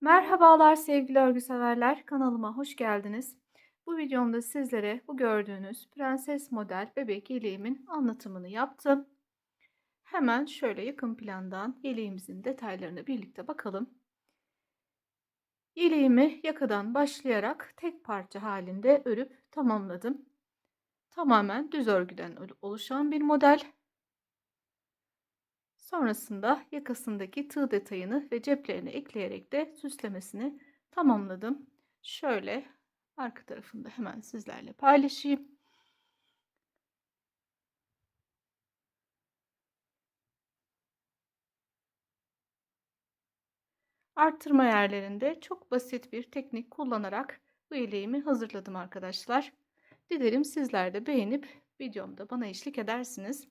Merhabalar sevgili örgü severler, kanalıma hoş geldiniz. Bu videomda sizlere bu gördüğünüz prenses model bebek yeleğimin anlatımını yaptım. Hemen şöyle yakın plandan yeleğimizin detaylarına birlikte bakalım. Yeleğimi yakadan başlayarak tek parça halinde örüp tamamladım. Tamamen düz örgüden oluşan bir model. Sonrasında yakasındaki tığ detayını ve ceplerini ekleyerek de süslemesini tamamladım. Şöyle arka tarafını da hemen sizlerle paylaşayım. Arttırma yerlerinde çok basit bir teknik kullanarak bu yeleğimi hazırladım arkadaşlar. Dilerim sizler de beğenip videomda bana eşlik edersiniz.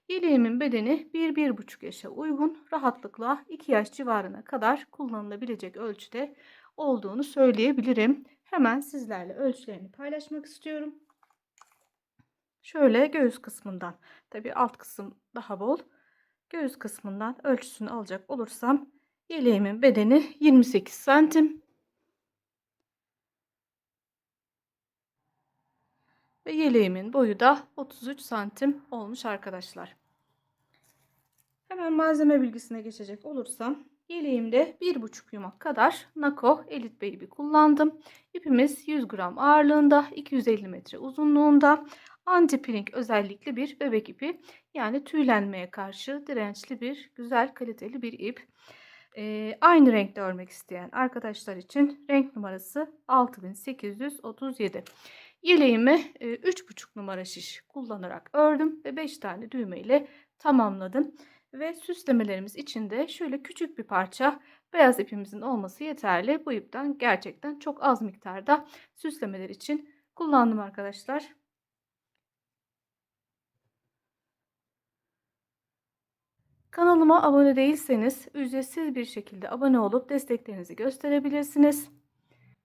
Yeleğimin bedeni 1-1,5 yaşa uygun, rahatlıkla 2 yaş civarına kadar kullanılabilecek ölçüde olduğunu söyleyebilirim. Hemen sizlerle ölçülerini paylaşmak istiyorum. Şöyle göğüs kısmından, tabii alt kısım daha bol. Göğüs kısmından ölçüsünü alacak olursam yeleğimin bedeni 28 santim ve yeleğimin boyu da 33 santim olmuş arkadaşlar. Hemen malzeme bilgisine geçecek olursam yeleğimde 1,5 yumak kadar Nako Elite Baby kullandım. İpimiz 100 gram ağırlığında, 250 metre uzunluğunda, anti pring özellikli bir bebek ipi, yani tüylenmeye karşı dirençli bir güzel kaliteli bir ip. Aynı renkte örmek isteyen arkadaşlar için renk numarası 6837. Yeleğimi 3,5 numara şiş kullanarak ördüm ve 5 tane düğme ile tamamladım. Ve süslemelerimiz için de şöyle küçük bir parça beyaz ipimizin olması yeterli. Bu ipten gerçekten çok az miktarda süslemeler için kullandım arkadaşlar. Kanalıma abone değilseniz ücretsiz bir şekilde abone olup desteklerinizi gösterebilirsiniz.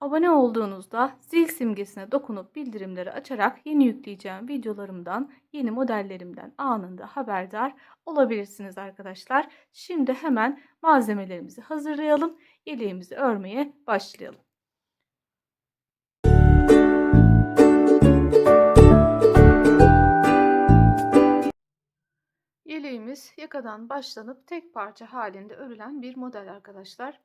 Abone olduğunuzda zil simgesine dokunup bildirimleri açarak yeni yükleyeceğim videolarımdan, yeni modellerimden anında haberdar olabilirsiniz arkadaşlar. Şimdi hemen malzemelerimizi hazırlayalım. Yeleğimizi örmeye başlayalım. Yeleğimiz yakadan başlanıp tek parça halinde örülen bir model arkadaşlar.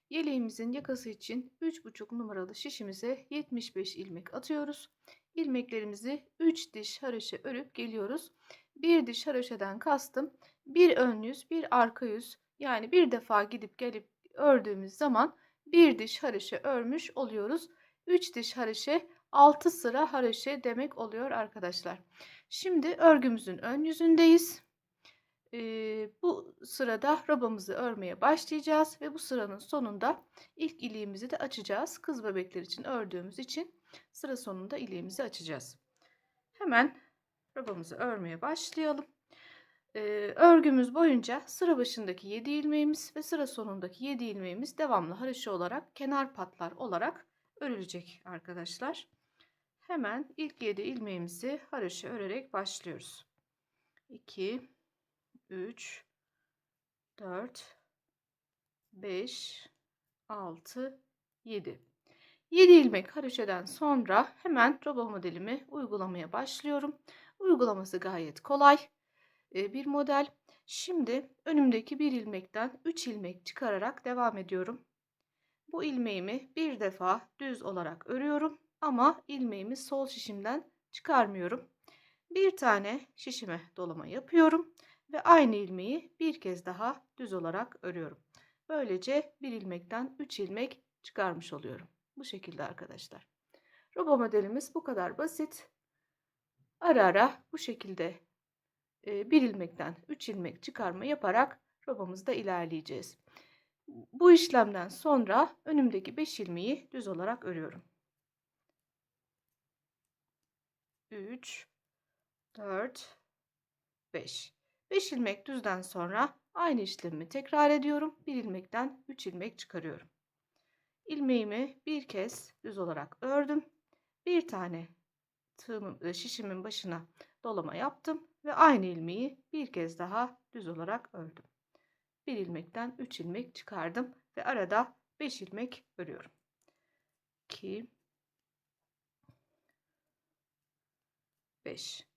Yeleğimizin yakası için 3,5 numaralı şişimize 75 ilmek atıyoruz. İlmeklerimizi 3 diş haroşa örüp geliyoruz. Bir diş haroşadan kastım bir ön yüz, bir arka yüz. Yani bir defa gidip gelip ördüğümüz zaman bir diş haroşa örmüş oluyoruz. 3 diş haroşa 6 sıra haroşa demek oluyor arkadaşlar. Şimdi örgümüzün ön yüzündeyiz. Bu sırada robamızı örmeye başlayacağız ve bu sıranın sonunda ilk iliğimizi de açacağız. Kız bebekler için ördüğümüz için sıra sonunda iliğimizi açacağız. Hemen robamızı örmeye başlayalım. Örgümüz boyunca sıra başındaki 7 ilmeğimiz ve sıra sonundaki 7 ilmeğimiz devamlı haroşa olarak kenar patlar olarak örülecek arkadaşlar. Hemen ilk 7 ilmeğimizi haroşa örerek başlıyoruz. 2, 3, 4, 5, 6, 7. 7 ilmek haroşadan sonra hemen roba modelimi uygulamaya başlıyorum. Uygulaması gayet kolay bir model. Şimdi önümdeki bir ilmekten 3 ilmek çıkararak devam ediyorum. Bu ilmeğimi bir defa düz olarak örüyorum ama ilmeğimi sol şişimden çıkarmıyorum. Bir tane şişime dolama yapıyorum ve aynı ilmeği bir kez daha düz olarak örüyorum. Böylece bir ilmekten 3 ilmek çıkarmış oluyorum. Bu şekilde arkadaşlar. Roba modelimiz bu kadar basit. Ara ara bu şekilde bir ilmekten 3 ilmek çıkarma yaparak robamızda ilerleyeceğiz. Bu işlemden sonra önümdeki 5 ilmeği düz olarak örüyorum. 3, 4, 5. 5 ilmek düzden sonra aynı işlemi tekrar ediyorum. Bir ilmekten 3 ilmek çıkarıyorum. İlmeğimi bir kez düz olarak ördüm. Bir tane şişimin başına dolama yaptım ve aynı ilmeği bir kez daha düz olarak ördüm. Bir ilmekten 3 ilmek çıkardım ve arada 5 ilmek örüyorum. 2, 5.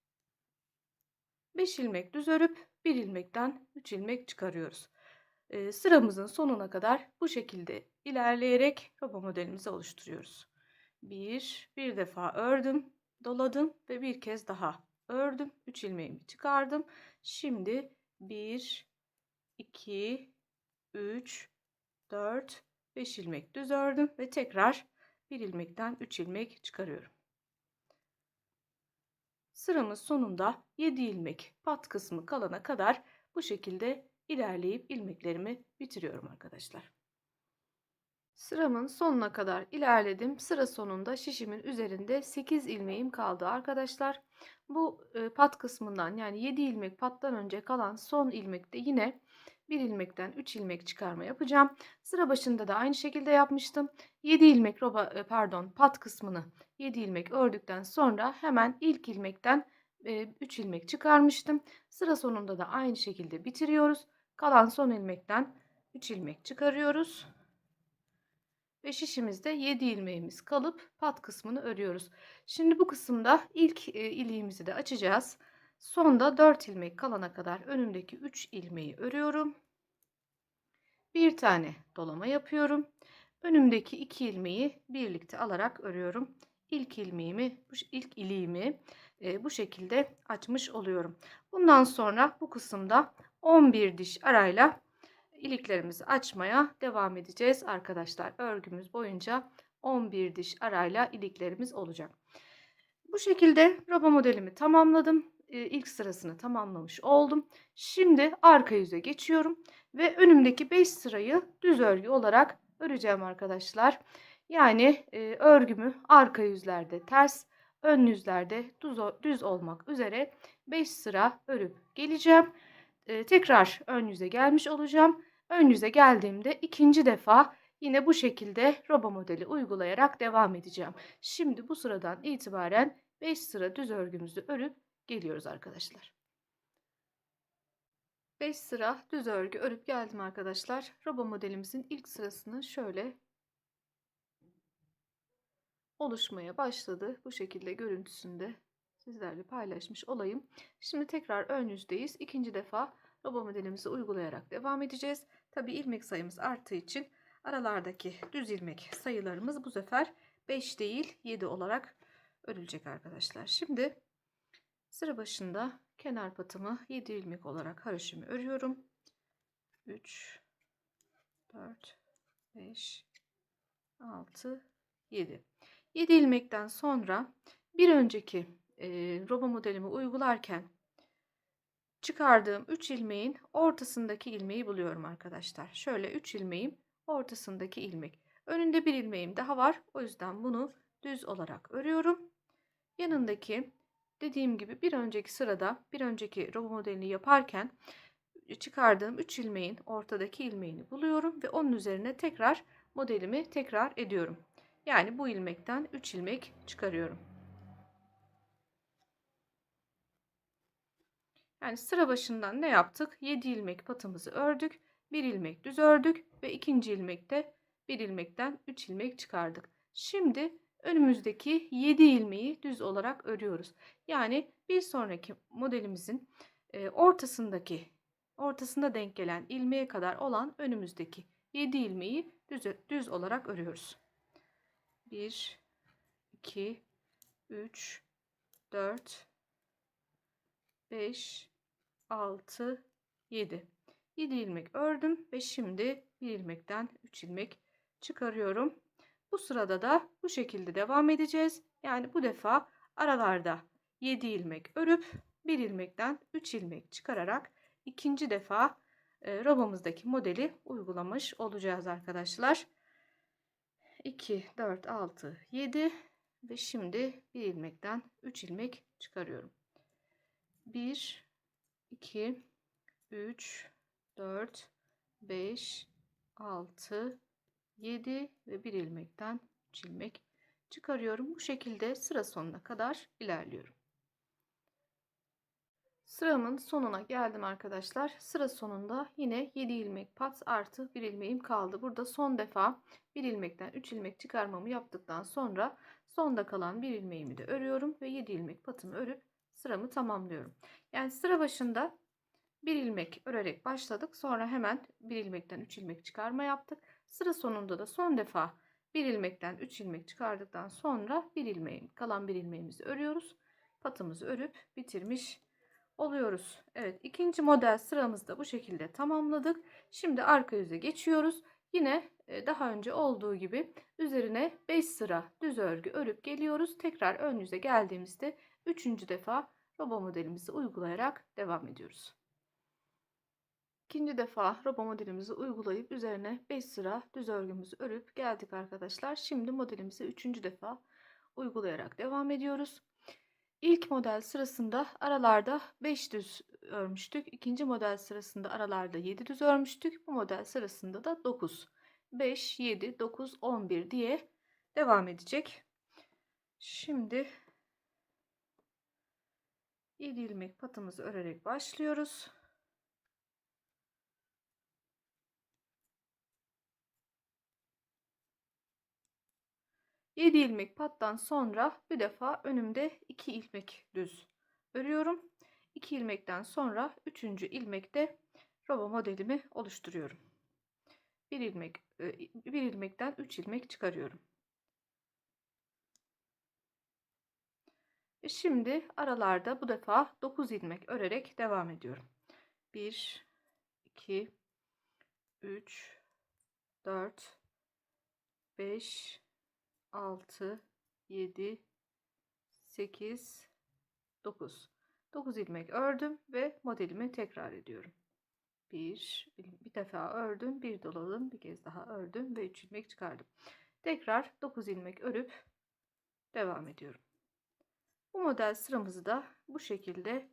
5 ilmek düz örüp bir ilmekten 3 ilmek çıkarıyoruz. Sıramızın sonuna kadar bu şekilde ilerleyerek roba modelimizi oluşturuyoruz. Bir defa ördüm, doladım ve bir kez daha ördüm. 3 ilmeğimi çıkardım. Şimdi 1, 2, 3, 4, 5 ilmek düz ördüm ve tekrar bir ilmekten 3 ilmek çıkarıyorum. Sıramız sonunda 7 ilmek pat kısmı kalana kadar bu şekilde ilerleyip ilmeklerimi bitiriyorum arkadaşlar. Sıramın sonuna kadar ilerledim. Sıra sonunda şişimin üzerinde 8 ilmeğim kaldı arkadaşlar. Bu pat kısmından, yani 7 ilmek pattan önce kalan son ilmekte yine bir ilmekten 3 ilmek çıkarma yapacağım. Sıra başında da aynı şekilde yapmıştım. 7 ilmek pat kısmını 7 ilmek ördükten sonra hemen ilk ilmekten 3 ilmek çıkarmıştım. Sıra sonunda da aynı şekilde bitiriyoruz. Kalan son ilmekten 3 ilmek çıkarıyoruz. Ve şişimizde 7 ilmeğimiz kalıp pat kısmını örüyoruz. Şimdi bu kısımda ilk iliğimizi de açacağız. Sonda 4 ilmek kalana kadar önümdeki 3 ilmeği örüyorum. Bir tane dolama yapıyorum. Önümdeki 2 ilmeği birlikte alarak örüyorum. İlk iliğimi bu şekilde açmış oluyorum. Bundan sonra bu kısımda 11 diş arayla iliklerimizi açmaya devam edeceğiz arkadaşlar. Örgümüz boyunca 11 diş arayla iliklerimiz olacak. Bu şekilde roba modelimi tamamladım. İlk sırasını tamamlamış oldum. Şimdi arka yüze geçiyorum ve önümdeki 5 sırayı düz örgü olarak öreceğim arkadaşlar. Yani örgümü arka yüzlerde ters, ön yüzlerde düz olmak üzere 5 sıra örüp geleceğim. Tekrar ön yüze gelmiş olacağım. Ön yüze geldiğimde ikinci defa yine bu şekilde roba modeli uygulayarak devam edeceğim. Şimdi bu sıradan itibaren 5 sıra düz örgümüzü örüp geliyoruz arkadaşlar. 5 sıra düz örgü örüp geldim arkadaşlar. Roba modelimizin ilk sırasını şöyle oluşmaya başladı. Bu şekilde görüntüsünde sizlerle paylaşmış olayım. Şimdi tekrar ön yüzdeyiz. İkinci defa roba modelimizi uygulayarak devam edeceğiz. Tabi ilmek sayımız arttığı için aralardaki düz ilmek sayılarımız bu sefer 5 değil 7 olarak örülecek arkadaşlar. Şimdi sıra başında kenar patımı 7 ilmek olarak haroşamı örüyorum. 3, 4, 5, 6, 7. 7 ilmekten sonra bir önceki roba modelimi uygularken çıkardığım 3 ilmeğin ortasındaki ilmeği buluyorum arkadaşlar. Şöyle 3 ilmeğim ortasındaki ilmek. Önünde bir ilmeğim daha var. O yüzden bunu düz olarak örüyorum. Yanındaki, dediğim gibi bir önceki sırada bir önceki roba modelini yaparken çıkardığım 3 ilmeğin ortadaki ilmeğini buluyorum ve onun üzerine tekrar modelimi tekrar ediyorum. Yani bu ilmekten 3 ilmek çıkarıyorum. Yani sıra başından ne yaptık? 7 ilmek patımızı ördük. 1 ilmek düz ördük ve ikinci ilmekte bir ilmekten 3 ilmek çıkardık. Şimdi önümüzdeki 7 ilmeği düz olarak örüyoruz. Yani bir sonraki modelimizin ortasında denk gelen ilmeğe kadar olan önümüzdeki 7 ilmeği düz olarak örüyoruz. 1, 2, 3, 4, 5, 6, 7. 7 ilmek ördüm ve şimdi bir ilmekten 3 ilmek çıkarıyorum. Bu sırada da bu şekilde devam edeceğiz. Yani bu defa aralarda 7 ilmek örüp bir ilmekten 3 ilmek çıkararak ikinci defa robamızdaki modeli uygulamış olacağız arkadaşlar. 2, 4, 6, 7 ve şimdi bir ilmekten 3 ilmek çıkarıyorum. 1, 2, 3, 4, 5, 6, 7 ve bir ilmekten 3 ilmek çıkarıyorum. Bu şekilde sıra sonuna kadar ilerliyorum. Sıramın sonuna geldim arkadaşlar. Sıra sonunda yine 7 ilmek pat artı 1 ilmeğim kaldı. Burada son defa 1 ilmekten 3 ilmek çıkarmamı yaptıktan sonra sonda kalan 1 ilmeğimi de örüyorum ve 7 ilmek patımı örüp sıramı tamamlıyorum. Yani sıra başında 1 ilmek örerek başladık. Sonra hemen 1 ilmekten 3 ilmek çıkarma yaptık. Sıra sonunda da son defa 1 ilmekten 3 ilmek çıkardıktan sonra 1 ilmeğim, kalan 1 ilmeğimizi örüyoruz. Patımızı örüp bitirmiş oluyoruz. Evet, ikinci model sıramızı da bu şekilde tamamladık. Şimdi arka yüze geçiyoruz. Yine daha önce olduğu gibi üzerine 5 sıra düz örgü örüp geliyoruz. Tekrar ön yüze geldiğimizde 3. defa robo modelimizi uygulayarak devam ediyoruz. İkinci defa robo modelimizi uygulayıp üzerine 5 sıra düz örgümüzü örüp geldik arkadaşlar. Şimdi modelimizi 3. defa uygulayarak devam ediyoruz. İlk model sırasında aralarda 5 düz örmüştük. İkinci model sırasında aralarda 7 düz örmüştük. Bu model sırasında da 9. 5, 7, 9, 11 diye devam edecek. Şimdi 7 ilmek patımızı örerek başlıyoruz. 7 ilmek pattan sonra bir defa önümde 2 ilmek düz örüyorum. 2 ilmekten sonra 3. ilmekte robo modelimi oluşturuyorum. 1 ilmekten 3 ilmek çıkarıyorum. Şimdi aralarda bu defa 9 ilmek örerek devam ediyorum. 1, 2, 3, 4, 5, 6, 7, 8, 9. 9 ilmek ördüm ve modelimi tekrar ediyorum. Bir defa ördüm, bir doladım, bir kez daha ördüm ve 3 ilmek çıkardım. Tekrar 9 ilmek örüp devam ediyorum. Bu model sıramızı da bu şekilde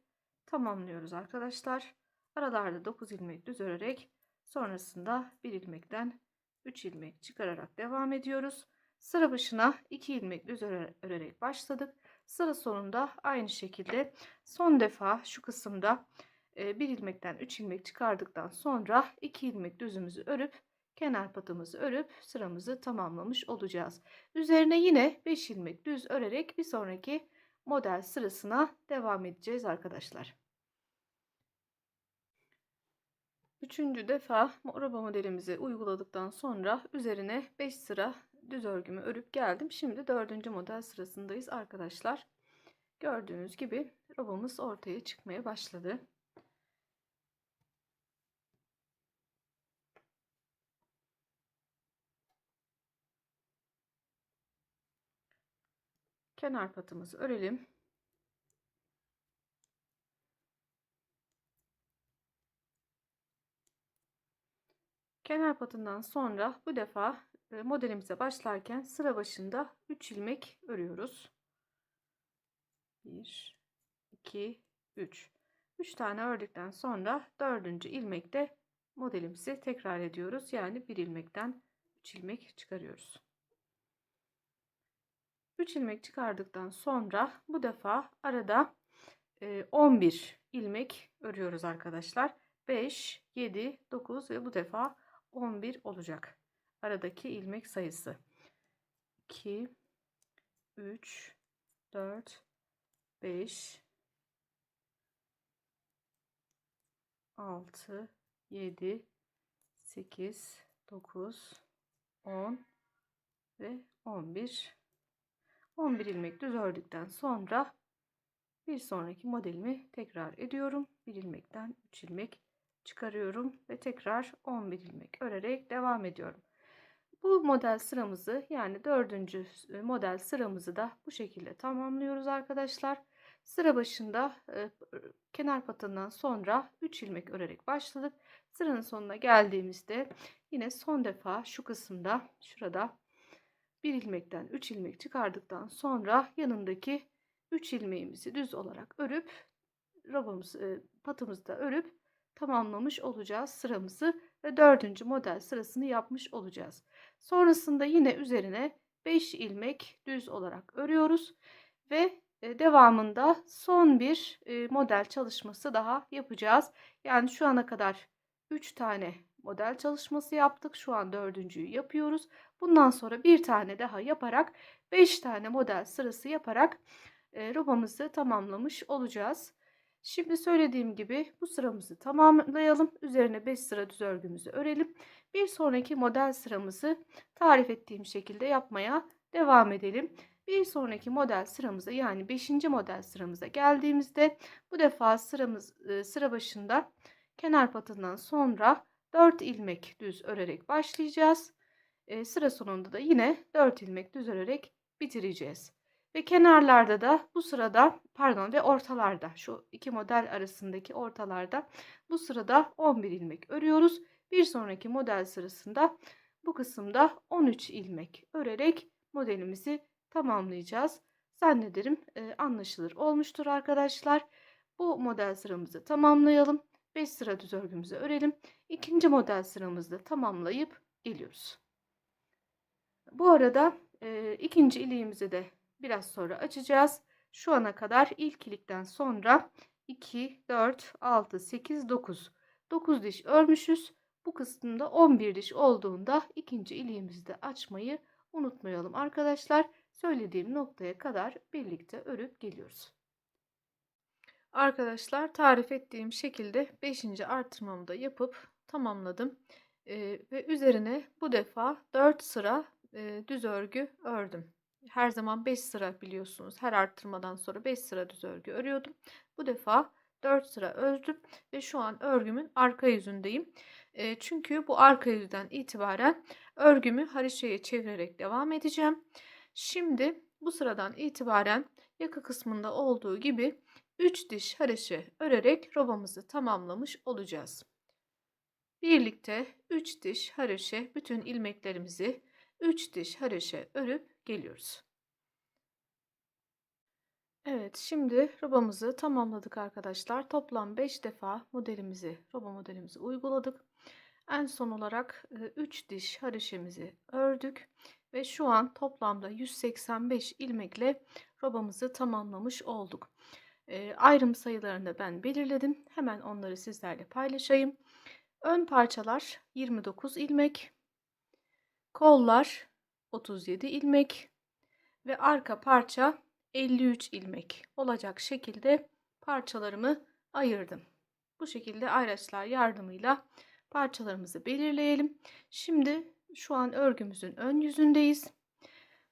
tamamlıyoruz arkadaşlar. Aralarda 9 ilmek düz örerek sonrasında 1 ilmekten 3 ilmek çıkararak devam ediyoruz. Sıra başına 2 ilmek düz örerek başladık. Sıra sonunda aynı şekilde son defa şu kısımda 1 ilmekten 3 ilmek çıkardıktan sonra 2 ilmek düzümüzü örüp kenar patımızı örüp sıramızı tamamlamış olacağız. Üzerine yine 5 ilmek düz örerek bir sonraki model sırasına devam edeceğiz arkadaşlar. Üçüncü defa robo modelimizi uyguladıktan sonra üzerine 5 sıra düz örgümü örüp geldim. Şimdi 4. model sırasındayız arkadaşlar. Gördüğünüz gibi robomuz ortaya çıkmaya başladı. Kenar patımızı örelim. Kenar patından sonra bu defa modelimize başlarken sıra başında 3 ilmek örüyoruz. 1, 2, 3. 3 tane ördükten sonra 4. ilmekte modelimizi tekrar ediyoruz. Yani 1 ilmekten 3 ilmek çıkarıyoruz. 3 ilmek çıkardıktan sonra bu defa arada 11 ilmek örüyoruz arkadaşlar. 5, 7, 9 ve bu defa 11 olacak. Aradaki ilmek sayısı. 2, 3, 4, 5, 6, 7, 8, 9, 10 ve 11. 11 ilmek düz ördükten sonra bir sonraki modelimi tekrar ediyorum. 1 ilmekten 3 ilmek çıkarıyorum ve tekrar 11 ilmek örerek devam ediyorum. Bu model sıramızı yani 4. model sıramızı da bu şekilde tamamlıyoruz arkadaşlar. Sıra başında kenar patından sonra 3 ilmek örerek başladık. Sıranın sonuna geldiğimizde yine son defa şu kısımda şurada 1 ilmekten 3 ilmek çıkardıktan sonra yanındaki 3 ilmeğimizi düz olarak örüp patımızı da örüp tamamlamış olacağız sıramızı ve 4. model sırasını yapmış olacağız. Sonrasında yine üzerine 5 ilmek düz olarak örüyoruz ve devamında son bir model çalışması daha yapacağız. Yani şu ana kadar 3 tane model çalışması yaptık. Şu an dördüncüyü yapıyoruz. Bundan sonra bir tane daha yaparak 5 tane model sırası yaparak robamızı tamamlamış olacağız. Şimdi söylediğim gibi bu sıramızı tamamlayalım. Üzerine 5 sıra düz örgümüzü örelim. Bir sonraki model sıramızı tarif ettiğim şekilde yapmaya devam edelim. Bir sonraki model sıramıza, yani 5. model sıramıza geldiğimizde bu defa sıra başında kenar patından sonra 4 ilmek düz örerek başlayacağız. Sıra sonunda da yine 4 ilmek düz örerek bitireceğiz. Ve kenarlarda da bu sırada, pardon, ve ortalarda, şu iki model arasındaki ortalarda bu sırada 11 ilmek örüyoruz. Bir sonraki model sırasında bu kısımda 13 ilmek örerek modelimizi tamamlayacağız. Zannederim anlaşılır olmuştur arkadaşlar. Bu model sıramızı tamamlayalım. 5 sıra düz örgümüzü örelim. İkinci model sıramızı tamamlayıp geliyoruz. Bu arada ikinci iliğimizi de biraz sonra açacağız. Şu ana kadar ilk ilikten sonra 2, 4, 6, 8, 9. 9 diş örmüşüz. Bu kısımda 11 diş olduğunda ikinci iliğimizi de açmayı unutmayalım arkadaşlar. Söylediğim noktaya kadar birlikte örüp geliyoruz. Arkadaşlar, tarif ettiğim şekilde 5. artırmamı da yapıp tamamladım. Ve üzerine bu defa 4 sıra düz örgü ördüm. Her zaman 5 sıra, biliyorsunuz. Her arttırmadan sonra 5 sıra düz örgü örüyordum. Bu defa 4 sıra ördüm ve şu an örgümün arka yüzündeyim. Çünkü bu arka yüzden itibaren örgümü haroşaya çevirerek devam edeceğim. Şimdi bu sıradan itibaren yaka kısmında olduğu gibi 3 diş haroşa örerek robamızı tamamlamış olacağız. Birlikte 3 diş haroşa bütün ilmeklerimizi 3 diş haroşa örüp geliyoruz. Evet, şimdi robamızı tamamladık arkadaşlar. Toplam 5 defa roba modelimizi uyguladık. En son olarak 3 diş haroşamızı ördük ve şu an toplamda 185 ilmekle robamızı tamamlamış olduk. Ayrım sayılarını da ben belirledim. Hemen onları sizlerle paylaşayım. Ön parçalar 29 ilmek, kollar 37 ilmek ve arka parça 53 ilmek olacak şekilde parçalarımı ayırdım. Bu şekilde ayraçlar yardımıyla parçalarımızı belirleyelim. Şimdi şu an örgümüzün ön yüzündeyiz.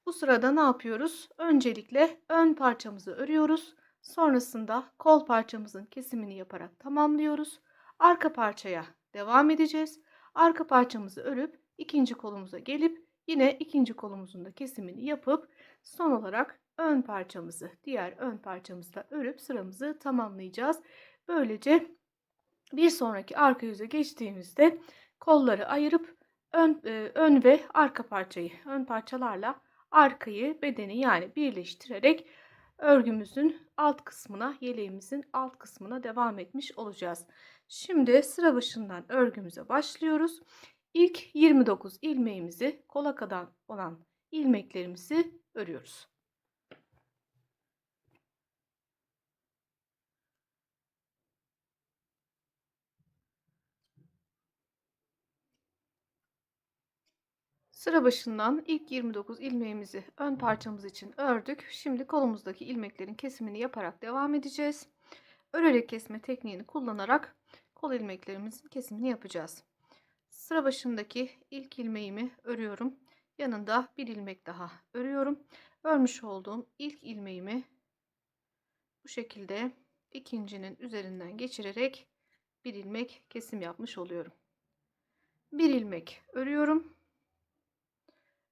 Bu sırada ne yapıyoruz? Öncelikle ön parçamızı örüyoruz. Sonrasında kol parçamızın kesimini yaparak tamamlıyoruz. Arka parçaya devam edeceğiz. Arka parçamızı örüp ikinci kolumuza gelip yine ikinci kolumuzun da kesimini yapıp son olarak diğer ön parçamızı da örüp sıramızı tamamlayacağız. Böylece bir sonraki arka yüze geçtiğimizde kolları ayırıp ön ve arka parçayı, ön parçalarla arkayı, bedeni yani birleştirerek örgümüzün alt kısmına, yeleğimizin alt kısmına devam etmiş olacağız. Şimdi sıra başından örgümüze başlıyoruz. İlk 29 ilmeğimizi, kola kadar olan ilmeklerimizi örüyoruz. Sıra başından ilk 29 ilmeğimizi ön parçamız için ördük. Şimdi kolumuzdaki ilmeklerin kesimini yaparak devam edeceğiz. Örerek kesme tekniğini kullanarak kol ilmeklerimizin kesimini yapacağız. Sıra başındaki ilk ilmeğimi örüyorum. Yanında bir ilmek daha örüyorum. Örmüş olduğum ilk ilmeğimi bu şekilde ikincinin üzerinden geçirerek bir ilmek kesim yapmış oluyorum. Bir ilmek örüyorum.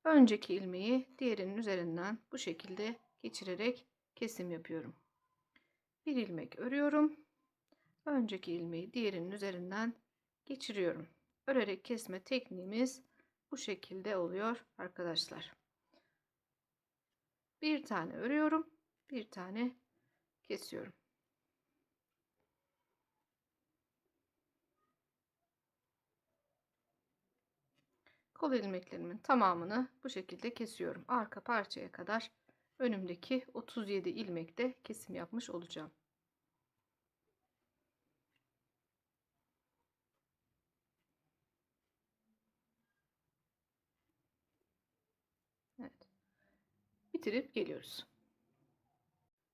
Önceki ilmeği diğerinin üzerinden bu şekilde geçirerek kesim yapıyorum. Bir ilmek örüyorum. Önceki ilmeği diğerinin üzerinden geçiriyorum. Örerek kesme tekniğimiz bu şekilde oluyor arkadaşlar. Bir tane örüyorum, bir tane kesiyorum. Kol ilmeklerimin tamamını bu şekilde kesiyorum. Arka parçaya kadar önümdeki 37 ilmekte kesim yapmış olacağım. Evet. Bitirip geliyoruz.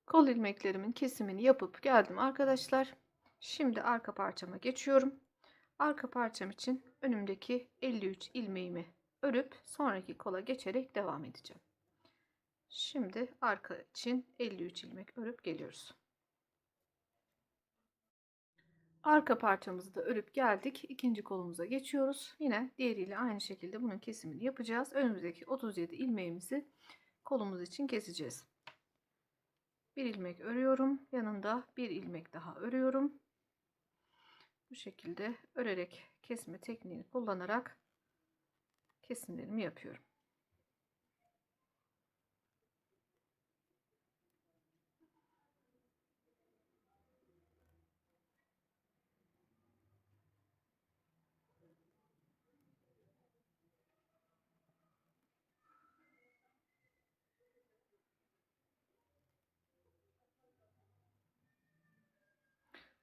Kol ilmeklerimin kesimini yapıp geldim arkadaşlar. Şimdi arka parçama geçiyorum. Arka parçam için önümdeki 53 ilmeğimi örüp sonraki kola geçerek devam edeceğim. Şimdi arka için 53 ilmek örüp geliyoruz. Arka parçamızı da örüp geldik. İkinci kolumuza geçiyoruz. Yine diğeriyle aynı şekilde bunun kesimini yapacağız. Önümüzdeki 37 ilmeğimizi kolumuz için keseceğiz. Bir ilmek örüyorum. Yanında bir ilmek daha örüyorum. Bu şekilde örerek kesme tekniğini kullanarak kesimlerimi yapıyorum.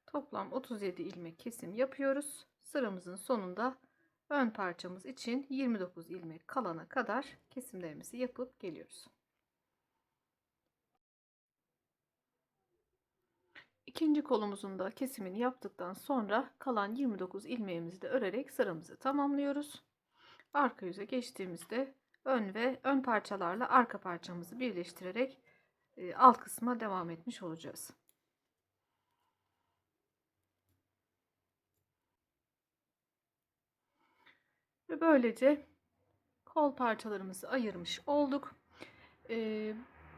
Toplam 37 ilmek kesim yapıyoruz. Sıramızın sonunda ön parçamız için 29 ilmek kalana kadar kesimlerimizi yapıp geliyoruz. İkinci kolumuzun da kesimini yaptıktan sonra kalan 29 ilmeğimizi de örerek sıramızı tamamlıyoruz. Arka yüze geçtiğimizde ön parçalarla arka parçamızı birleştirerek alt kısma devam etmiş olacağız. Ve böylece kol parçalarımızı ayırmış olduk.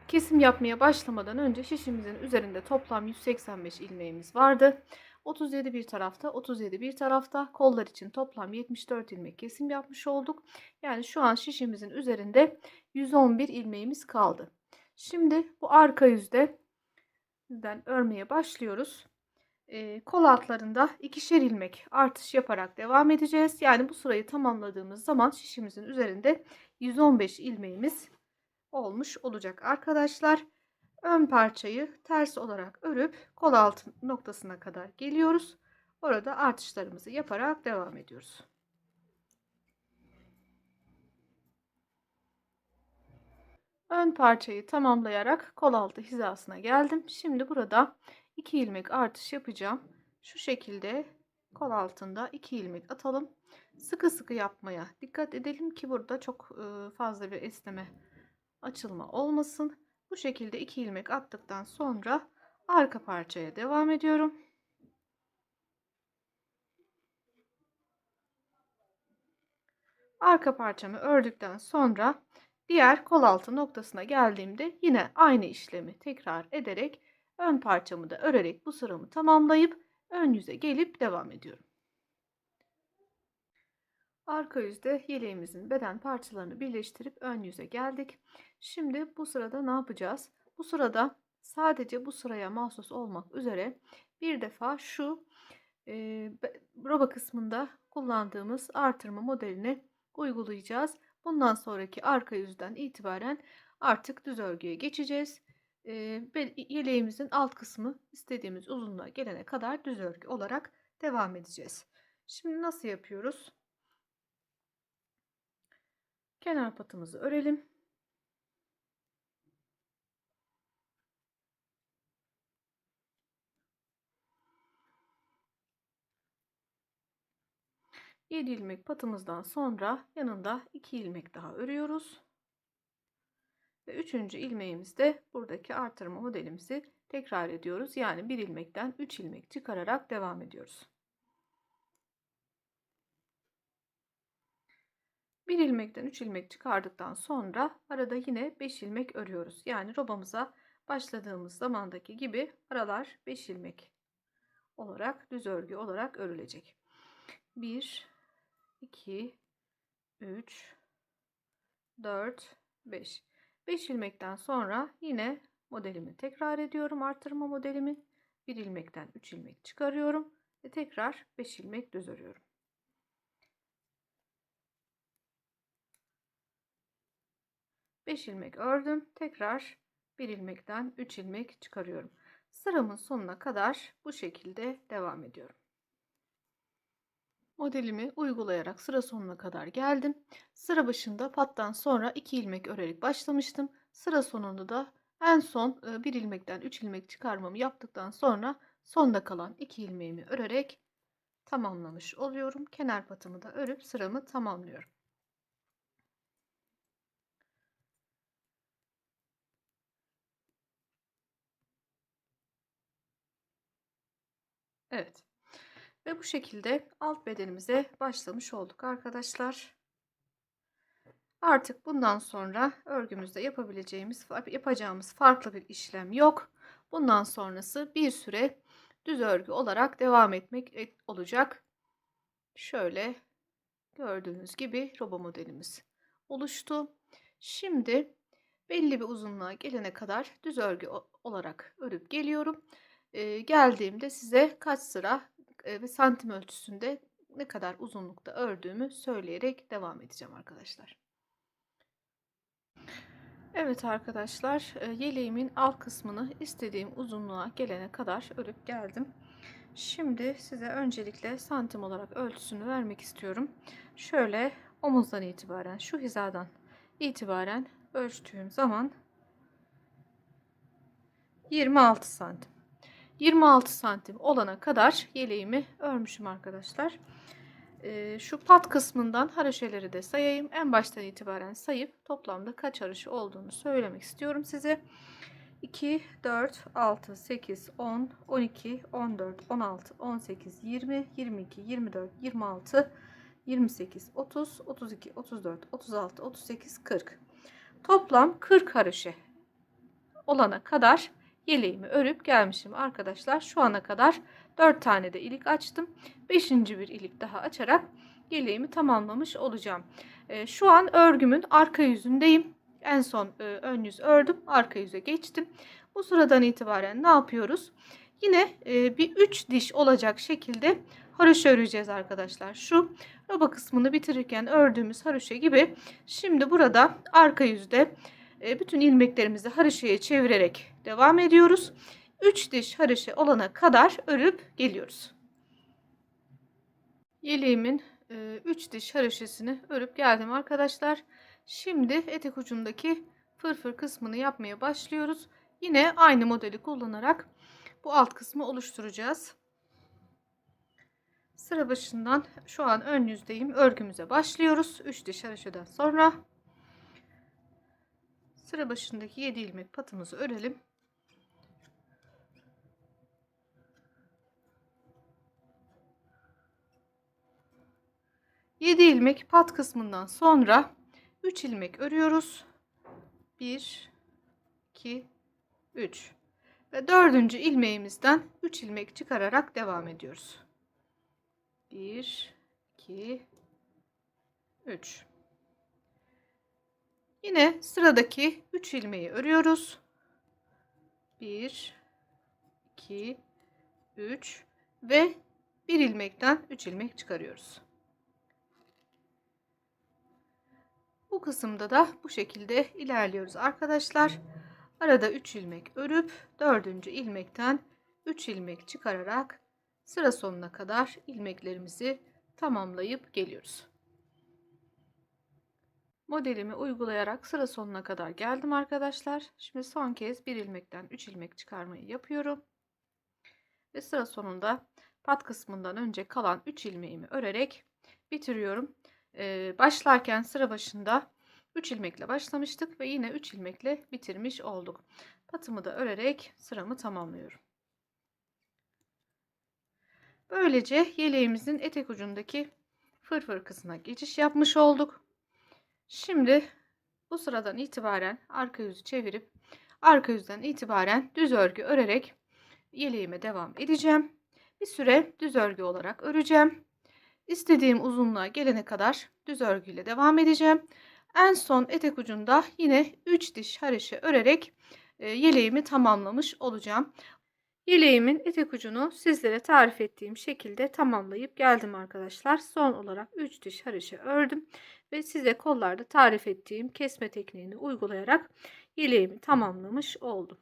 Kesim yapmaya başlamadan önce şişimizin üzerinde toplam 185 ilmeğimiz vardı. 37 bir tarafta, 37 bir tarafta. Kollar için toplam 74 ilmek kesim yapmış olduk. Yani şu an şişimizin üzerinde 111 ilmeğimiz kaldı. Şimdi bu arka yüzden örmeye başlıyoruz. Kol altlarında ikişer ilmek artış yaparak devam edeceğiz. Yani bu sırayı tamamladığımız zaman şişimizin üzerinde 115 ilmeğimiz olmuş olacak arkadaşlar. Ön parçayı ters olarak örüp kol altı noktasına kadar geliyoruz. Orada artışlarımızı yaparak devam ediyoruz. Ön parçayı tamamlayarak kol altı hizasına geldim. Şimdi burada 2 ilmek artış yapacağım. Şu şekilde kol altında 2 ilmek atalım. Sıkı sıkı yapmaya dikkat edelim ki burada çok fazla bir esneme, açılma olmasın. Bu şekilde 2 ilmek attıktan sonra arka parçaya devam ediyorum. Arka parçamı ördükten sonra diğer kol altı noktasına geldiğimde yine aynı işlemi tekrar ederek ön parçamı da örerek bu sıramı tamamlayıp ön yüze gelip devam ediyorum. Arka yüzde yeleğimizin beden parçalarını birleştirip ön yüze geldik. Şimdi bu sırada ne yapacağız? Bu sırada sadece bu sıraya mahsus olmak üzere bir defa şu roba kısmında kullandığımız artırma modelini uygulayacağız. Bundan sonraki arka yüzden itibaren artık düz örgüye geçeceğiz. Ve yeleğimizin alt kısmı istediğimiz uzunluğa gelene kadar düz örgü olarak devam edeceğiz. Şimdi nasıl yapıyoruz? Kenar patımızı örelim. Yedi ilmek patımızdan sonra yanında 2 ilmek daha örüyoruz. Ve üçüncü ilmeğimizde buradaki artırma modelimizi tekrar ediyoruz. Yani bir ilmekten 3 ilmek çıkararak devam ediyoruz. Bir ilmekten 3 ilmek çıkardıktan sonra arada yine 5 ilmek örüyoruz. Yani robamıza başladığımız zamandaki gibi aralar 5 ilmek olarak düz örgü olarak örülecek. 1, 2, 3, 4, 5. 5 ilmekten sonra yine modelimi tekrar ediyorum. Artırma modelimi. Bir ilmekten 3 ilmek çıkarıyorum ve tekrar 5 ilmek düz örüyorum. Beş ilmek ördüm. Tekrar Bir ilmekten 3 ilmek çıkarıyorum. Sıramın sonuna kadar bu şekilde devam ediyorum. Modelimi uygulayarak sıra sonuna kadar geldim. Sıra başında pattan sonra 2 ilmek örerek başlamıştım. Sıra sonunda da en son bir ilmekten 3 ilmek çıkarmamı yaptıktan sonra sonda kalan 2 ilmeğimi örerek tamamlamış oluyorum. Kenar patımı da örüp sıramı tamamlıyorum. Evet. Ve bu şekilde alt bedenimize başlamış olduk arkadaşlar. Artık bundan sonra örgümüzde yapacağımız farklı bir işlem yok. Bundan sonrası bir süre düz örgü olarak devam etmek olacak. Şöyle gördüğünüz gibi roba modelimiz oluştu. Şimdi belli bir uzunluğa gelene kadar düz örgü olarak örüp geliyorum. Geldiğimde size kaç sıra ve santim ölçüsünde ne kadar uzunlukta ördüğümü söyleyerek devam edeceğim arkadaşlar. Evet arkadaşlar, yeleğimin alt kısmını istediğim uzunluğa gelene kadar örüp geldim. Şimdi size öncelikle santim olarak ölçüsünü vermek istiyorum. Şöyle omuzdan itibaren, şu hizadan itibaren ölçtüğüm zaman 26 santim. 26 santim olana kadar yeleğimi örmüşüm arkadaşlar. Şu pat kısmından haroşeleri de sayayım. En baştan itibaren sayıp toplamda kaç haroşe olduğunu söylemek istiyorum size. 2, 4, 6, 8, 10, 12, 14, 16, 18, 20, 22, 24, 26, 28, 30, 32, 34, 36, 38, 40. Toplam 40 haroşe olana kadar yeleğimi örüp gelmişim arkadaşlar. Şu ana kadar 4 tane de ilik açtım. 5. bir ilik daha açarak yeleğimi tamamlamış olacağım. Şu an örgümün arka yüzündeyim. En son ön yüz ördüm. Arka yüze geçtim. Bu sıradan itibaren ne yapıyoruz? Yine bir 3 diş olacak şekilde haroşa öreceğiz arkadaşlar. Şu roba kısmını bitirirken ördüğümüz haroşa gibi şimdi burada arka yüzde bütün ilmeklerimizi haroşaya çevirerek devam ediyoruz. 3 diş haroşa olana kadar örüp geliyoruz. Yeleğimin 3 diş haroşasını örüp geldim arkadaşlar. Şimdi etek ucundaki fırfır kısmını yapmaya başlıyoruz. Yine aynı modeli kullanarak bu alt kısmı oluşturacağız. Sıra başından şu an ön yüzdeyim. Örgümüze başlıyoruz. 3 diş haroşadan sonra sıra başındaki 7 ilmek patımızı örelim. 7 ilmek pat kısmından sonra 3 ilmek örüyoruz. 1, 2, 3 ve 4. ilmeğimizden 3 ilmek çıkararak devam ediyoruz. 1, 2, 3. Yine sıradaki 3 ilmeği örüyoruz. 1, 2, 3 ve 1 ilmekten 3 ilmek çıkarıyoruz. Bu kısımda da bu şekilde ilerliyoruz arkadaşlar. Arada 3 ilmek örüp 4. ilmekten 3 ilmek çıkararak sıra sonuna kadar ilmeklerimizi tamamlayıp geliyoruz. Modelimi uygulayarak sıra sonuna kadar geldim arkadaşlar. Şimdi son kez bir ilmekten 3 ilmek çıkarmayı yapıyorum. Ve sıra sonunda pat kısmından önce kalan 3 ilmeğimi örerek bitiriyorum. Başlarken sıra başında 3 ilmekle başlamıştık ve yine 3 ilmekle bitirmiş olduk. Patımı da örerek sıramı tamamlıyorum. Böylece yeleğimizin etek ucundaki fırfır kısmına geçiş yapmış olduk. Şimdi bu sıradan itibaren arka yüzü çevirip arka yüzden itibaren düz örgü örerek yeleğime devam edeceğim. Bir süre düz örgü olarak öreceğim. İstediğim uzunluğa gelene kadar düz örgüyle devam edeceğim. En son etek ucunda yine 3 diş haroşa örerek yeleğimi tamamlamış olacağım. Yeleğimin etek ucunu sizlere tarif ettiğim şekilde tamamlayıp geldim arkadaşlar. Son olarak 3 diş haroşa ördüm ve size kollarda tarif ettiğim kesme tekniğini uygulayarak yeleğimi tamamlamış oldum.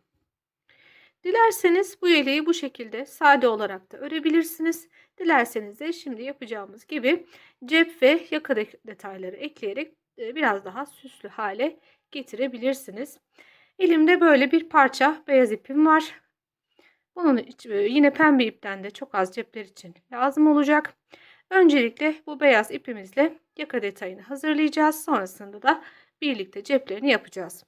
Dilerseniz bu yeleği bu şekilde sade olarak da örebilirsiniz. Dilerseniz de şimdi yapacağımız gibi cep ve yaka detayları ekleyerek biraz daha süslü hale getirebilirsiniz. Elimde böyle bir parça beyaz ipim var. Bunun yine pembe ipten de çok az cepler için lazım olacak. Öncelikle bu beyaz ipimizle yaka detayını hazırlayacağız. Sonrasında da birlikte ceplerini yapacağız.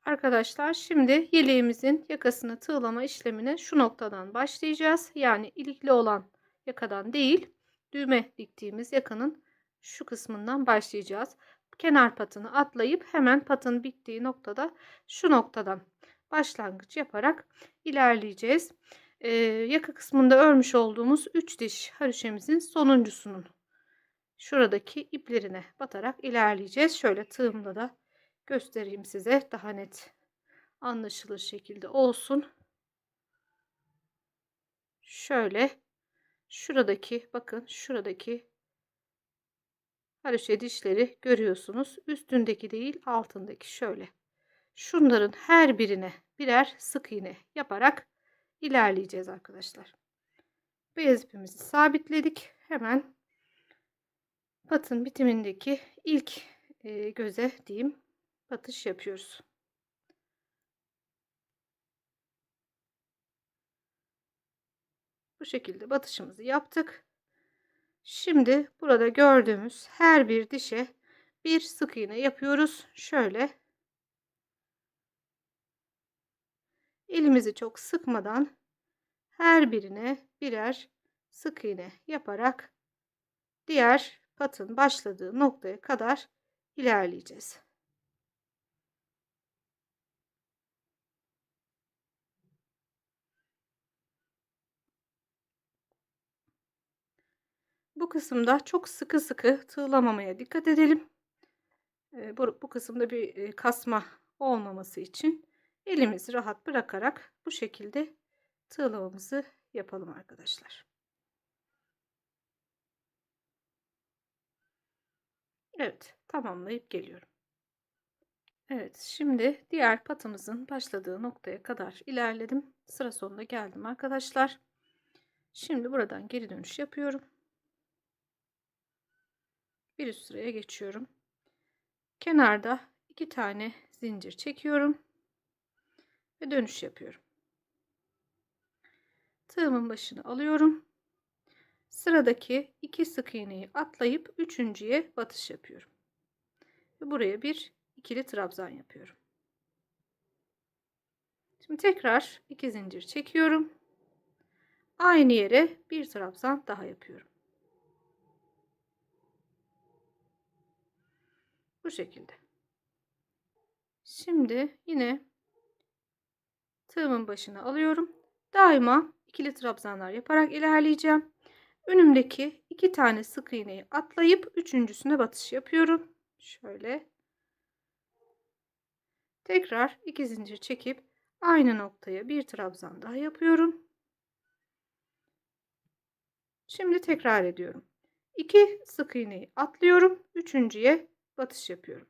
Arkadaşlar şimdi yeleğimizin yakasını tığlama işlemine şu noktadan başlayacağız. Yani ilikli olan yakadan değil, düğme diktiğimiz yakanın şu kısmından başlayacağız. Kenar patını atlayıp hemen patın bittiği noktada şu noktadan başlangıç yaparak ilerleyeceğiz. Yaka kısmında örmüş olduğumuz 3 diş haroşemizin sonuncusunun şuradaki iplerine batarak ilerleyeceğiz. Şöyle tığımla da göstereyim size, daha net anlaşılır şekilde olsun. Şöyle şuradaki, bakın şuradaki haroşa dişleri görüyorsunuz. Üstündeki değil, altındaki. Şöyle şunların her birine birer sık iğne yaparak ilerleyeceğiz arkadaşlar. Beyaz ipimizi sabitledik. Hemen patın bitimindeki ilk göze diyeyim batış yapıyoruz. Bu şekilde batışımızı yaptık. Şimdi burada gördüğümüz her bir dişe bir sık iğne yapıyoruz. Şöyle elimizi çok sıkmadan her birine birer sık iğne yaparak diğer patın başladığı noktaya kadar ilerleyeceğiz. Bu kısımda çok sıkı sıkı tığlamamaya dikkat edelim. Bu kısımda bir kasma olmaması için elimizi rahat bırakarak bu şekilde tığlamamızı yapalım arkadaşlar. Evet, tamamlayıp geliyorum. Evet, şimdi diğer patımızın başladığı noktaya kadar ilerledim. Sıra sonuna geldim arkadaşlar. Şimdi buradan geri dönüş yapıyorum. Bir üst sıraya geçiyorum. Kenarda 2 tane zincir çekiyorum ve dönüş yapıyorum. Tığımın başını alıyorum. Sıradaki 2 sık iğneyi atlayıp üçüncüye batış yapıyorum. Ve buraya bir ikili trabzan yapıyorum. Şimdi tekrar 2 zincir çekiyorum. Aynı yere bir trabzan daha yapıyorum. Bu şekilde. Şimdi yine tığımın başına alıyorum. Daima ikili trabzanlar yaparak ilerleyeceğim. Önümdeki 2 tane sık iğneyi atlayıp üçüncüsüne batış yapıyorum. Şöyle. Tekrar 2 zincir çekip aynı noktaya bir trabzan daha yapıyorum. Şimdi tekrar ediyorum. 2 sık iğneyi atlıyorum. Üçüncüye batış yapıyorum.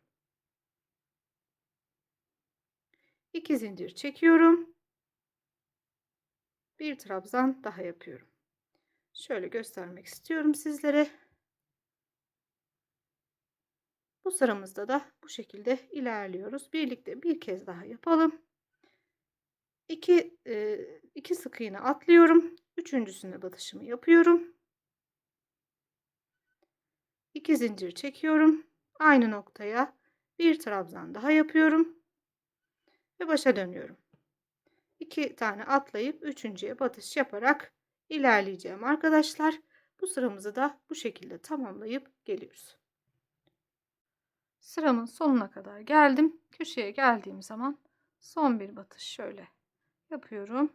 2 zincir çekiyorum. Bir trabzan daha yapıyorum. Şöyle göstermek istiyorum sizlere. Bu sıramızda da bu şekilde ilerliyoruz. Birlikte bir kez daha yapalım. 2 sık iğne atlıyorum. Üçüncüsüne batışımı yapıyorum. 2 zincir çekiyorum. Aynı noktaya bir trabzan daha yapıyorum ve başa dönüyorum. 2 tane atlayıp üçüncüye batış yaparak ilerleyeceğim arkadaşlar. Bu sıramızı da bu şekilde tamamlayıp geliyoruz. Sıramın sonuna kadar geldim. Köşeye geldiğim zaman son bir batış şöyle yapıyorum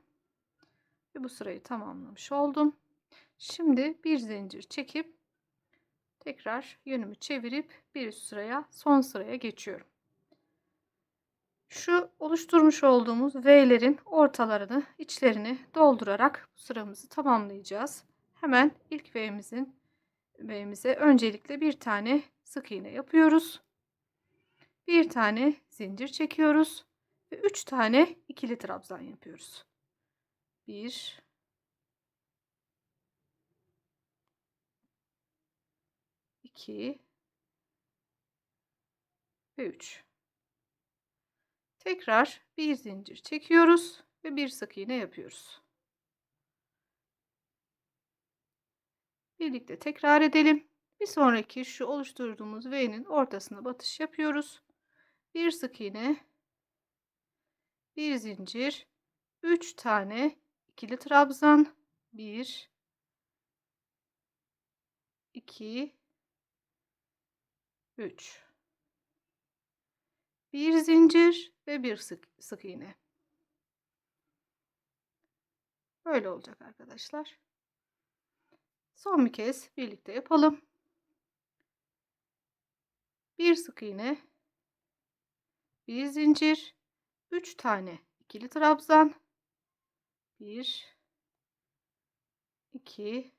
ve bu sırayı tamamlamış oldum. Şimdi bir zincir çekip tekrar yönümü çevirip bir üst sıraya, son sıraya geçiyorum. Şu oluşturmuş olduğumuz V'lerin ortalarını, içlerini doldurarak bu sıramızı tamamlayacağız. Hemen ilk V'mize öncelikle bir tane sık iğne yapıyoruz. Bir tane zincir çekiyoruz ve 3 tane ikili trabzan yapıyoruz. 1, 2 ve 3. Tekrar bir zincir çekiyoruz ve bir sık iğne yapıyoruz. Birlikte tekrar edelim. Bir sonraki şu oluşturduğumuz V'nin ortasına batış yapıyoruz. Bir sık iğne, bir zincir, 3 tane ikili trabzan, 1, 2, 3. Bir zincir ve bir sık iğne. Böyle olacak arkadaşlar. Son bir kez birlikte yapalım. Bir sık iğne, bir zincir, 3 tane ikili trabzan, 1, 2,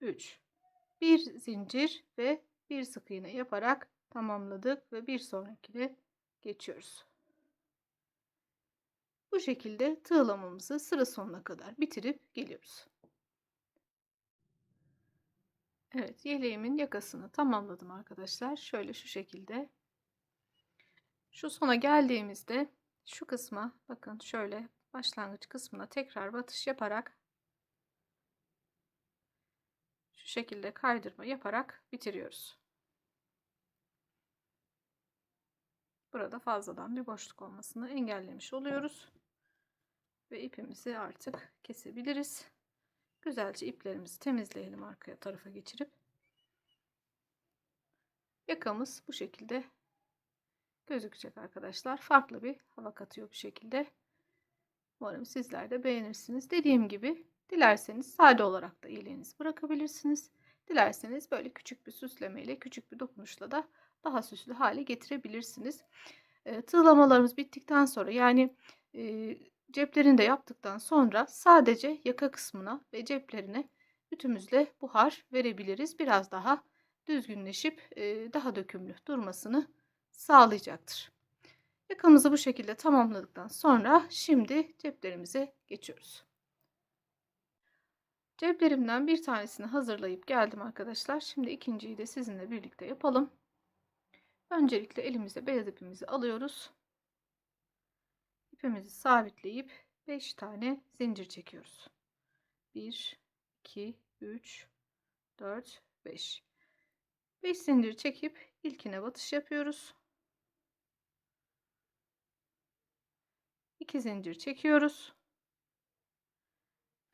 3. Bir zincir ve bir sık iğne yaparak tamamladık ve bir sonrakine geçiyoruz. Bu şekilde tığlamamızı sıra sonuna kadar bitirip geliyoruz. Evet, yeleğimin yakasını tamamladım arkadaşlar. Şöyle şu şekilde. Şu sona geldiğimizde şu kısma bakın, şöyle başlangıç kısmına tekrar batış yaparak şu şekilde kaydırma yaparak bitiriyoruz. Burada fazladan bir boşluk olmasını engellemiş oluyoruz. Ve ipimizi artık kesebiliriz. Güzelce iplerimizi temizleyelim arkaya tarafa geçirip. Yakamız bu şekilde gözükecek arkadaşlar. Farklı bir hava katıyor bu şekilde. Umarım sizler de beğenirsiniz. Dediğim gibi dilerseniz sade olarak da iyiliğinizi bırakabilirsiniz. Dilerseniz böyle küçük bir süslemeyle, küçük bir dokunuşla da daha süslü hale getirebilirsiniz. Tığlamalarımız bittikten sonra, yani ceplerini de yaptıktan sonra sadece yaka kısmına ve ceplerine ütümüzle buhar verebiliriz. Biraz daha düzgünleşip daha dökümlü durmasını sağlayacaktır. Yakamızı bu şekilde tamamladıktan sonra şimdi ceplerimize geçiyoruz. Ceplerimden bir tanesini hazırlayıp geldim arkadaşlar. Şimdi ikinciyi de sizinle birlikte yapalım. Öncelikle elimize beyaz ipimizi alıyoruz. İpimizi sabitleyip 5 tane zincir çekiyoruz. 1, 2, 3, 4, 5. 5 zincir çekip ilkine batış yapıyoruz. 2 zincir çekiyoruz.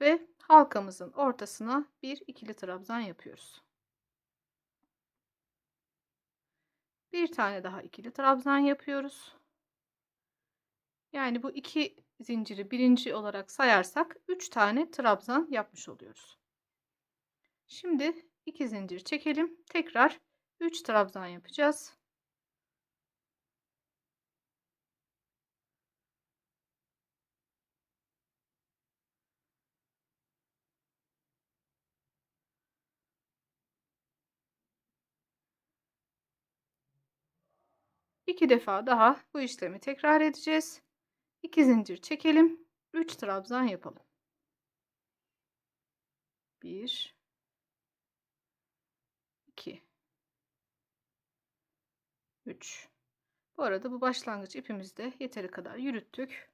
Ve halkamızın ortasına bir ikili trabzan yapıyoruz. Bir tane daha ikili trabzan yapıyoruz. Yani bu iki zinciri birinci olarak sayarsak 3 tane trabzan yapmış oluyoruz. Şimdi 2 zincir çekelim. Tekrar 3 trabzan yapacağız. İki defa daha bu işlemi tekrar edeceğiz. 2 zincir çekelim. 3 trabzan yapalım. 1, 2, 3. Bu arada bu başlangıç ipimizi de yeteri kadar yürüttük.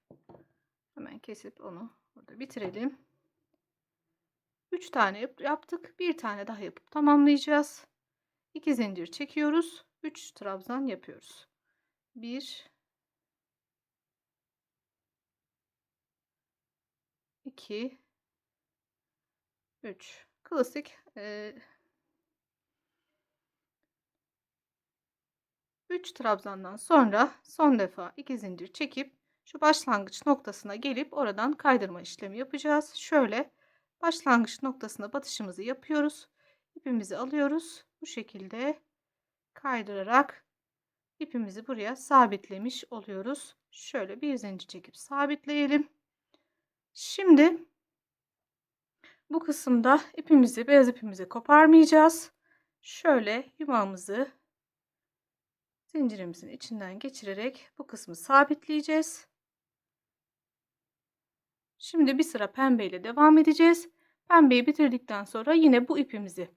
Hemen kesip onu burada bitirelim. 3 tane yaptık. Bir tane daha yapıp tamamlayacağız. 2 zincir çekiyoruz. 3 trabzan yapıyoruz. 1, 2, 3. Klasik 3 trabzandan sonra son defa 2 zincir çekip şu başlangıç noktasına gelip oradan kaydırma işlemi yapacağız. Şöyle başlangıç noktasına batışımızı yapıyoruz. İpimizi alıyoruz. Bu şekilde kaydırarak ipimizi buraya sabitlemiş oluyoruz. Şöyle bir zincir çekip sabitleyelim. Şimdi bu kısımda ipimizi, beyaz ipimizi koparmayacağız. Şöyle yumağımızı Zincirimizin içinden geçirerek bu kısmı sabitleyeceğiz. Şimdi bir sıra pembe ile devam edeceğiz. Pembeyi bitirdikten sonra yine bu ipimizi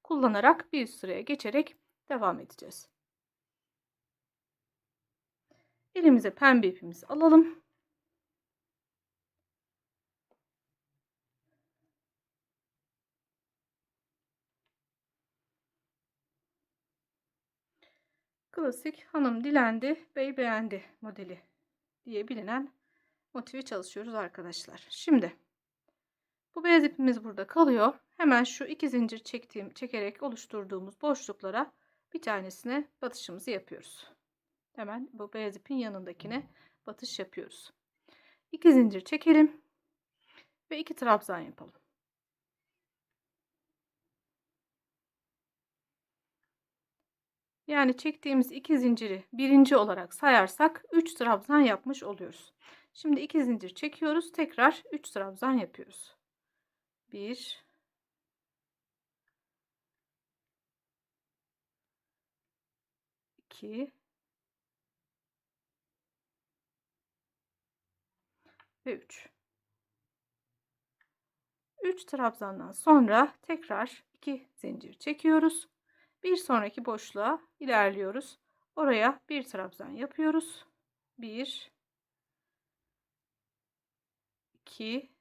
kullanarak bir üst sıraya geçerek devam edeceğiz. Elimize pembe ipimizi alalım. Klasik hanım dilendi, bey beğendi modeli diye bilinen motifi çalışıyoruz arkadaşlar. Şimdi bu beyaz ipimiz burada kalıyor. Hemen şu iki zincir çekerek oluşturduğumuz boşluklara bir tanesine batışımızı yapıyoruz. Hemen bu beyaz ipin yanındakine batış yapıyoruz. 2 zincir çekelim ve 2 trabzan yapalım. Yani çektiğimiz 2 zinciri birinci olarak sayarsak 3 trabzan yapmış oluyoruz. Şimdi 2 zincir çekiyoruz. Tekrar 3 trabzan yapıyoruz. 1 2 ve 3. 3 trabzandan sonra tekrar 2 zincir çekiyoruz. Bir sonraki boşluğa ilerliyoruz. Oraya bir trabzan yapıyoruz. 1 2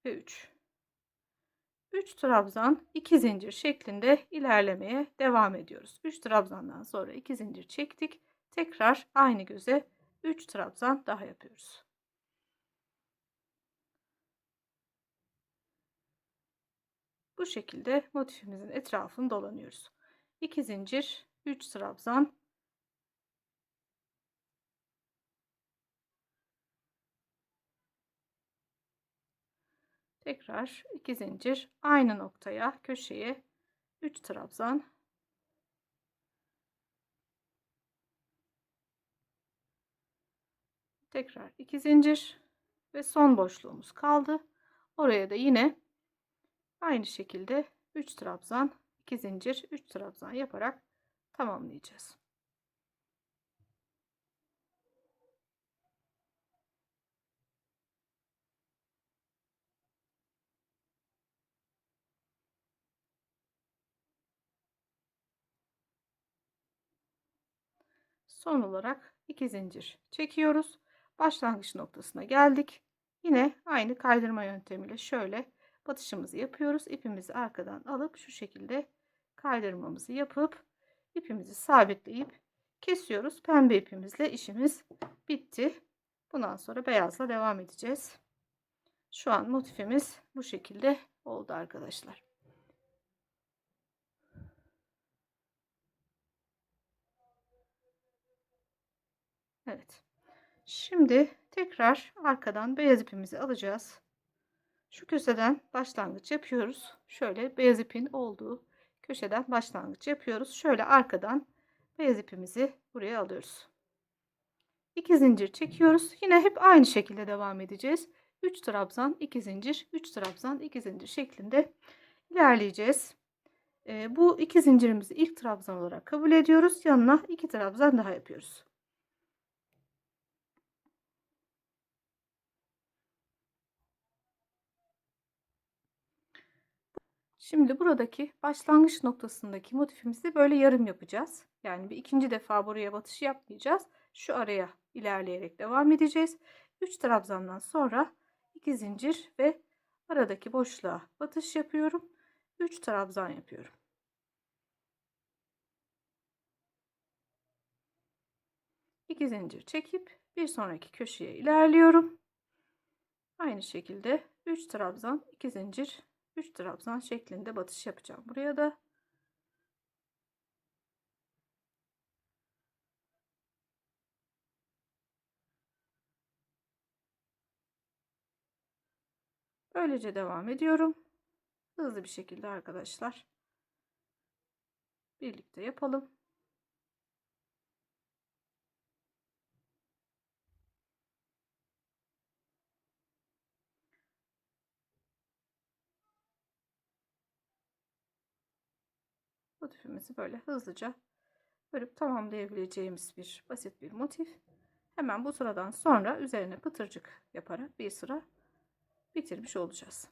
ve 3. 3 trabzan 2 zincir şeklinde ilerlemeye devam ediyoruz. 3 trabzandan sonra 2 zincir çektik. Tekrar aynı göze 3 trabzan daha yapıyoruz. Bu şekilde motifimizin etrafını dolanıyoruz. 2 zincir, 3 trabzan, tekrar 2 zincir, aynı noktaya, köşeye 3 trabzan, tekrar 2 zincir ve son boşluğumuz kaldı. Oraya da yine aynı şekilde 3 trabzan, 2 zincir, 3 trabzan yaparak tamamlayacağız. Son olarak 2 zincir çekiyoruz. Başlangıç noktasına geldik. Yine aynı kaydırma yöntemiyle şöyle batışımızı yapıyoruz. İpimizi arkadan alıp şu şekilde kaydırmamızı yapıp ipimizi sabitleyip kesiyoruz. Pembe ipimizle işimiz bitti. Bundan sonra beyazla devam edeceğiz. Şu an motifimiz bu şekilde oldu arkadaşlar. Evet. Şimdi tekrar arkadan beyaz ipimizi alacağız. Şu köşeden başlangıç yapıyoruz. Şöyle beyaz ipin olduğu köşeden başlangıç yapıyoruz. Şöyle arkadan beyaz ipimizi buraya alıyoruz. 2 zincir çekiyoruz. Yine hep aynı şekilde devam edeceğiz. 3 trabzan, 2 zincir, 3 trabzan, 2 zincir şeklinde ilerleyeceğiz. Bu 2 zincirimizi ilk trabzan olarak kabul ediyoruz. Yanına 2 trabzan daha yapıyoruz. Şimdi buradaki başlangıç noktasındaki motifimizi böyle yarım yapacağız. Yani bir ikinci defa buraya batış yapmayacağız. Şu araya ilerleyerek devam edeceğiz. 3 trabzandan sonra 2 zincir ve aradaki boşluğa batış yapıyorum. 3 trabzan yapıyorum. İki zincir çekip bir sonraki köşeye ilerliyorum. Aynı şekilde 3 trabzan, 2 zincir, 3 trabzan şeklinde batış yapacağım. Buraya da böylece devam ediyorum. Hızlı bir şekilde arkadaşlar birlikte yapalım. Motifimizi böyle hızlıca örüp tamamlayabileceğimiz bir basit bir motif. Hemen bu sıradan sonra üzerine pıtırcık yaparak bir sıra bitirmiş olacağız.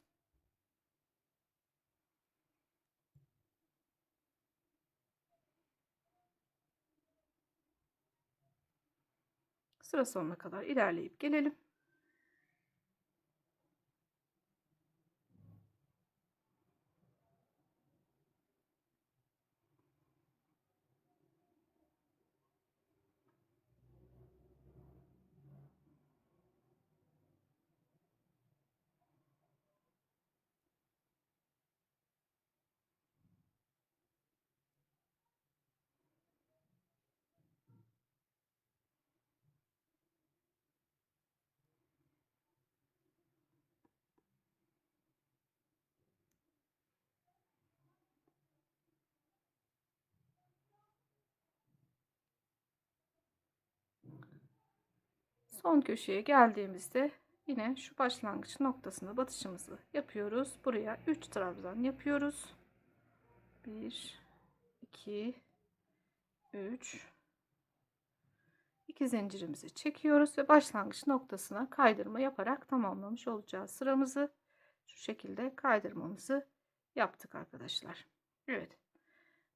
Sıra sonuna kadar ilerleyip gelelim. Son köşeye geldiğimizde yine şu başlangıç noktasına batışımızı yapıyoruz. Buraya 3 trabzan yapıyoruz. 1 2 3 2 zincirimizi çekiyoruz ve başlangıç noktasına kaydırma yaparak tamamlamış olacağız sıramızı. Şu şekilde kaydırmamızı yaptık arkadaşlar. Evet.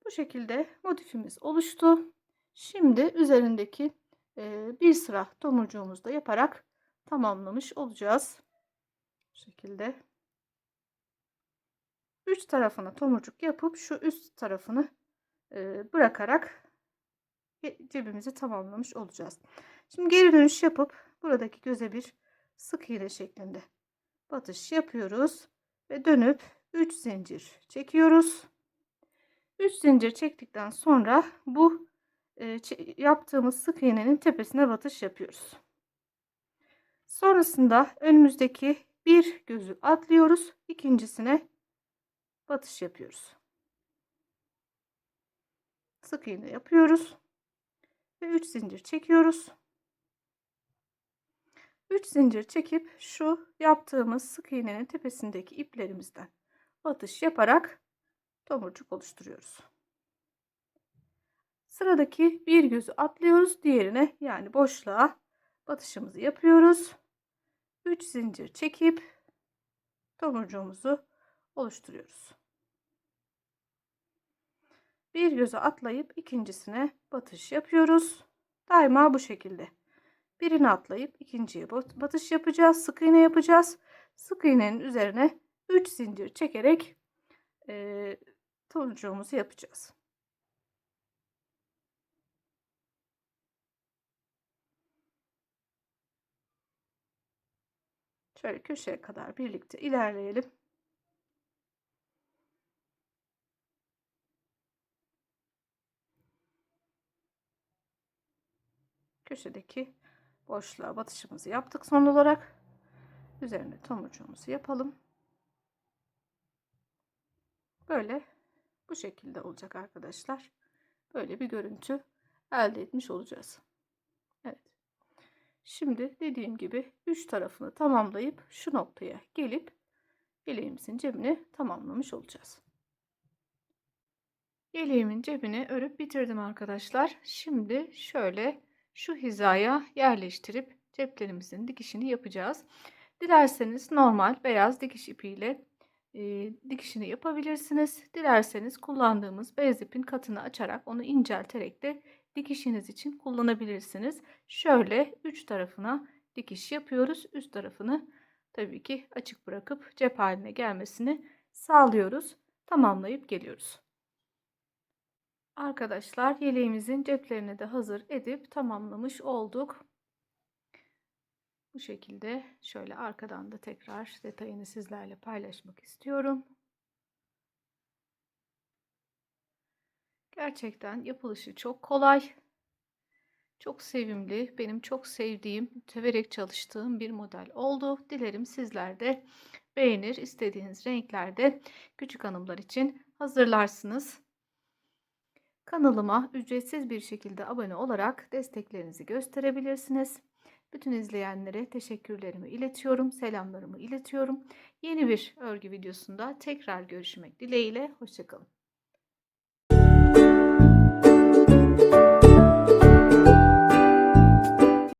Bu şekilde motifimiz oluştu. Şimdi üzerindeki bir sıra tomurcuğumuzu da yaparak tamamlamış olacağız. Bu şekilde 3 tarafına tomurcuk yapıp şu üst tarafını bırakarak cebimizi tamamlamış olacağız. Şimdi geri dönüş yapıp buradaki göze bir sık iğne şeklinde batış yapıyoruz ve dönüp 3 zincir çekiyoruz. 3 zincir çektikten sonra bu yaptığımız sık iğnenin tepesine batış yapıyoruz. Sonrasında önümüzdeki bir gözü atlıyoruz. İkincisine batış yapıyoruz. Sık iğne yapıyoruz ve 3 zincir çekiyoruz. 3 zincir çekip şu yaptığımız sık iğnenin tepesindeki iplerimizden batış yaparak tomurcuk oluşturuyoruz. Sıradaki bir gözü atlıyoruz. Diğerine yani boşluğa batışımızı yapıyoruz. 3 zincir çekip tomurcuğumuzu oluşturuyoruz. Bir gözü atlayıp ikincisine batış yapıyoruz. Daima bu şekilde. Birini atlayıp ikinciye batış yapacağız. Sık iğne yapacağız. Sık iğnenin üzerine 3 zincir çekerek tomurcuğumuzu yapacağız. Şöyle köşeye kadar birlikte ilerleyelim. Köşedeki boşluğa batışımızı yaptık son olarak. Üzerine tomurcuğumuzu yapalım. Böyle bu şekilde olacak arkadaşlar. Böyle bir görüntü elde etmiş olacağız. Evet. Şimdi dediğim gibi 3 tarafını tamamlayıp şu noktaya gelip yeleğimizin cebini tamamlamış olacağız. Yeleğimin cebini örüp bitirdim arkadaşlar. Şimdi şöyle şu hizaya yerleştirip ceplerimizin dikişini yapacağız. Dilerseniz normal beyaz dikiş ipiyle dikişini yapabilirsiniz. Dilerseniz kullandığımız beyaz ipin katını açarak onu incelterek de dikişiniz için kullanabilirsiniz. Şöyle 3 tarafına dikiş yapıyoruz. Üst tarafını tabii ki açık bırakıp cep haline gelmesini sağlıyoruz. Tamamlayıp geliyoruz. Arkadaşlar yeleğimizin ceplerini de hazır edip tamamlamış olduk. Bu şekilde şöyle arkadan da tekrar detayını sizlerle paylaşmak istiyorum. Gerçekten yapılışı çok kolay. Çok sevimli, benim çok sevdiğim, severek çalıştığım bir model oldu. Dilerim sizler de beğenir, istediğiniz renklerde küçük hanımlar için hazırlarsınız. Kanalıma ücretsiz bir şekilde abone olarak desteklerinizi gösterebilirsiniz. Bütün izleyenlere teşekkürlerimi iletiyorum, selamlarımı iletiyorum. Yeni bir örgü videosunda tekrar görüşmek dileğiyle, hoşça kalın.